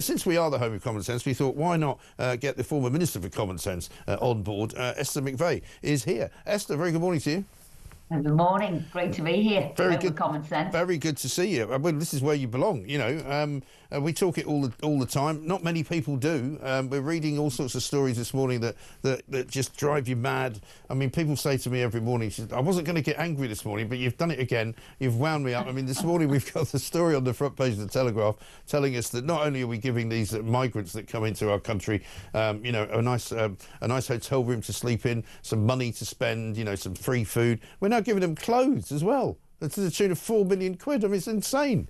Since we are the home of common sense, we thought, why not get the former Minister for Common Sense on board? Esther McVey is here. Esther, very good morning to you. Good morning. Great to be here. Very Home good. of Common Sense. Very good to see you. Well, this is where you belong. You know, we talk it all the time. Not many people do. We're reading all sorts of stories this morning that just drive you mad. I mean, people say to me every morning, "I wasn't going to get angry this morning, but you've done it again. You've wound me up." I mean, this morning we've got the story on the front page of the Telegraph telling us that not only are we giving these migrants that come into our country, you know, a nice hotel room to sleep in, some money to spend, you know, some free food. We're now giving them clothes as well, to the tune of £4 million. I mean, it's insane.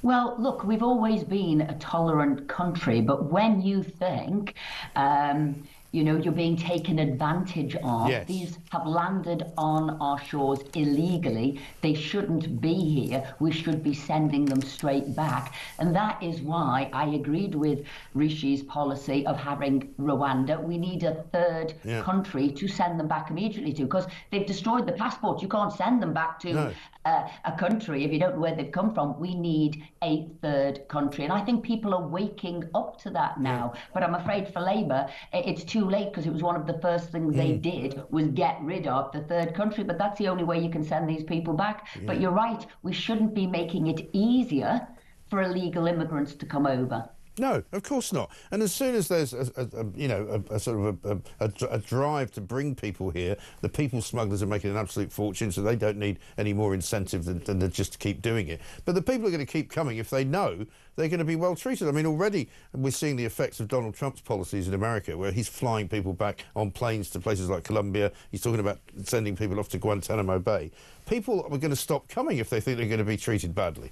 Well, look, we've always been a tolerant country, but when you think, you know, you're being taken advantage of, Yes. These have landed on our shores illegally. They shouldn't be here. We should be sending them straight back. And that is why I agreed with Rishi's policy of having Rwanda. We need a third country to send them back immediately to, because they've destroyed the passport. You can't send them back to a country if you don't know where they've come from. We need a third country. And I think people are waking up to that now. But I'm afraid for Labour, it's too late, because it was one of the first things they did was get rid of the third country. But that's the only way you can send these people back. But you're right, we shouldn't be making it easier for illegal immigrants to come over. No, of course not. And as soon as there's a sort of a drive to bring people here, the people smugglers are making an absolute fortune, so they don't need any more incentive than to just keep doing it. But the people are going to keep coming if they know they're going to be well treated. I mean, already we're seeing the effects of Donald Trump's policies in America, where he's flying people back on planes to places like Colombia. He's talking about sending people off to Guantanamo Bay. People are going to stop coming if they think they're going to be treated badly.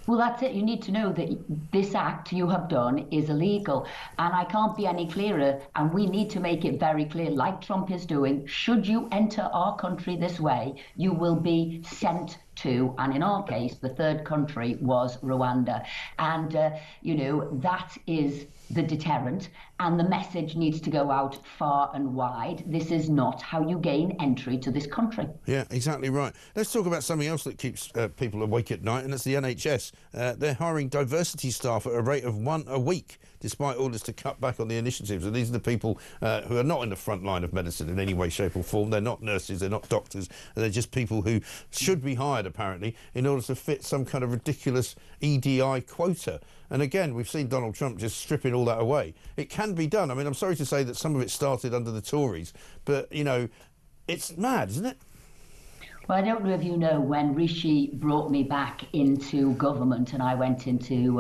Well, that's it. You need to know that this act you have done is illegal. And I can't be any clearer. And we need to make it very clear, like Trump is doing, should you enter our country this way, you will be sent to, and in our case, the third country was Rwanda. And, you know, that is the deterrent. And the message needs to go out far and wide. This is not how you gain entry to this country. Yeah, exactly right. Let's talk about something else that keeps people awake at night, and that's the NHS. They're hiring diversity staff at a rate of 1 a week, despite orders to cut back on the initiatives. And these are the people who are not in the front line of medicine in any way, shape or form. They're not nurses, they're not doctors. They're just people who should be hired, apparently, in order to fit some kind of ridiculous EDI quota. And again, we've seen Donald Trump just stripping all that away. It can be done. I mean, I'm sorry to say that some of it started under the Tories, but, you know, it's mad, isn't it? Well, I don't know if you know, when Rishi brought me back into government and I went into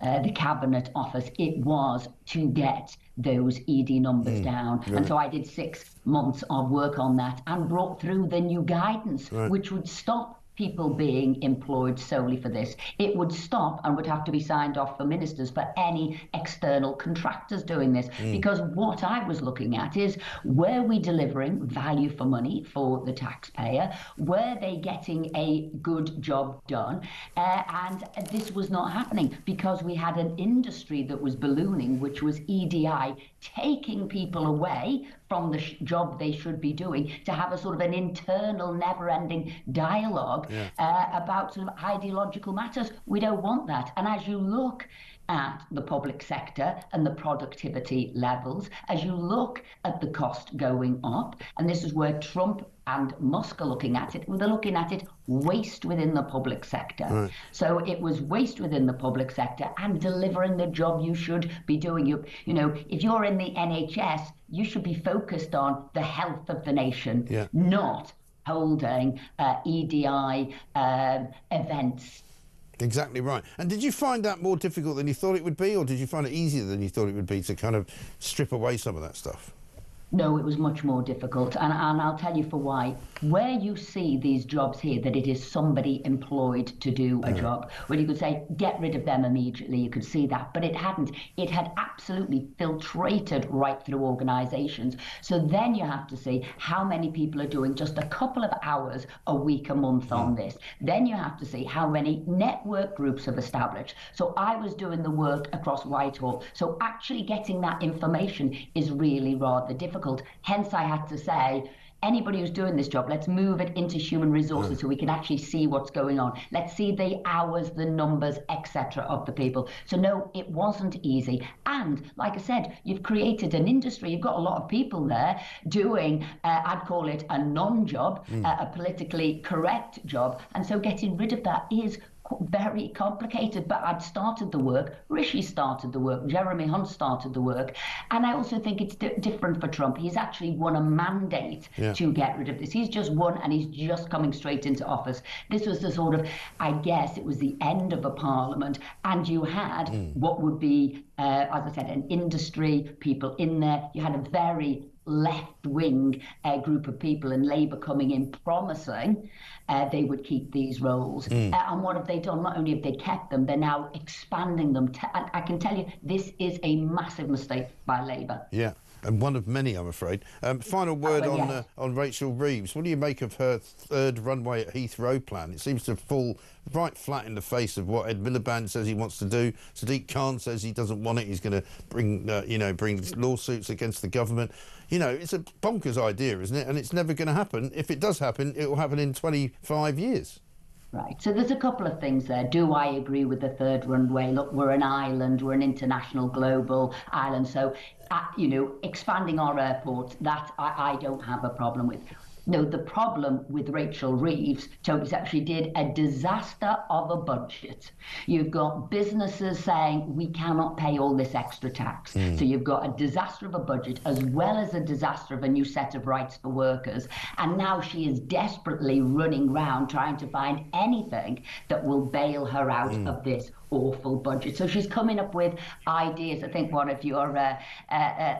the cabinet office, it was to get those ED numbers down. Right. And so I did 6 months of work on that and brought through the new guidance, which would stop people being employed solely for this. It would stop and would have to be signed off for ministers for any external contractors doing this. Because what I was looking at is, were we delivering value for money for the taxpayer? Were they getting a good job done? And this was not happening, because we had an industry that was ballooning, which was EDI, taking people away from the job they should be doing, to have a sort of an internal never-ending dialogue about sort of ideological matters. We don't want that. And as you look at the public sector and the productivity levels, as you look at the cost going up, and this is where Trump and Musk are looking at it, they're looking at it waste within the public sector. Right. So it was waste within the public sector and delivering the job you should be doing. You know, if you're in the NHS, you should be focused on the health of the nation, not holding EDI events. Exactly right. And did you find that more difficult than you thought it would be, or did you find it easier than you thought it would be to kind of strip away some of that stuff? No, it was much more difficult. And I'll tell you for why. Where you see these jobs here, that it is somebody employed to do a job, where you could say, get rid of them immediately, you could see that. But it hadn't. It had absolutely filtrated right through organisations. So then you have to see how many people are doing just a couple of hours a week, a month on this. Then you have to see how many network groups have established. So I was doing the work across Whitehall. So actually getting that information is really rather difficult. Hence, I had to say, anybody who's doing this job, let's move it into human resources so we can actually see what's going on. Let's see the hours, the numbers, etc. of the people. So no, it wasn't easy. And like I said, you've created an industry. You've got a lot of people there doing, I'd call it a non-job, a politically correct job. And so getting rid of that is very complicated, but I'd started the work. Rishi started the work. Jeremy Hunt started the work. And I also think it's different for Trump. He's actually won a mandate to get rid of this. He's just won, and he's just coming straight into office. This was the sort of, I guess it was the end of a parliament, and you had what would be, as I said, an industry, people in there. You had a very left-wing group of people in Labour coming in promising they would keep these roles. And what have they done? Not only have they kept them, they're now expanding them. And I can tell you, this is a massive mistake by Labour. Yeah, and one of many, I'm afraid. Final word on Rachel Reeves. What do you make of her third runway at Heathrow plan? It seems to fall right flat in the face of what Ed Miliband says he wants to do. Sadiq Khan says he doesn't want it. He's going to bring lawsuits against the government. You know, it's a bonkers idea, isn't it? And it's never going to happen. If it does happen, it will happen in 25 years. Right. So there's a couple of things there. Do I agree with the third runway? Look, we're an island. We're an international, global island. So, expanding our airports, that I don't have a problem with. No, the problem with Rachel Reeves, Toby's actually did a disaster of a budget. You've got businesses saying we cannot pay all this extra tax. So you've got a disaster of a budget as well as a disaster of a new set of rights for workers. And now she is desperately running around trying to find anything that will bail her out of this awful budget. So she's coming up with ideas. I think one of your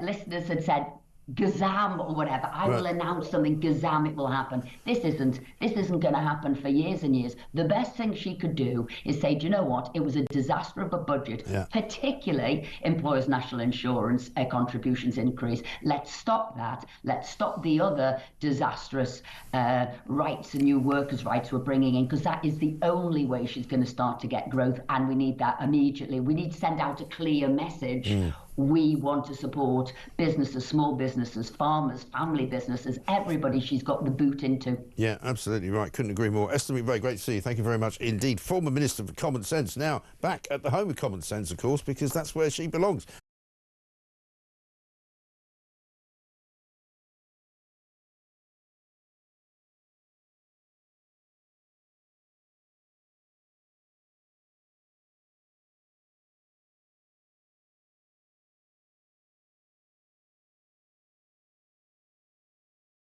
listeners had said, Gazam or whatever. I will announce something. Gazam, it will happen. This isn't going to happen for years and years. The best thing she could do is say, do you know what? It was a disaster of a budget, particularly employers' national insurance contributions increase. Let's stop that. Let's stop the other disastrous rights and new workers' rights we're bringing in, because that is the only way she's going to start to get growth, and we need that immediately. We need to send out a clear message. We want to support businesses, small businesses, farmers, family businesses, everybody she's got the boot into. Yeah, absolutely right. Couldn't agree more. Esther McVey, great to see you. Thank you very much indeed. Former Minister for Common Sense, now back at the home of Common Sense, of course, because that's where she belongs.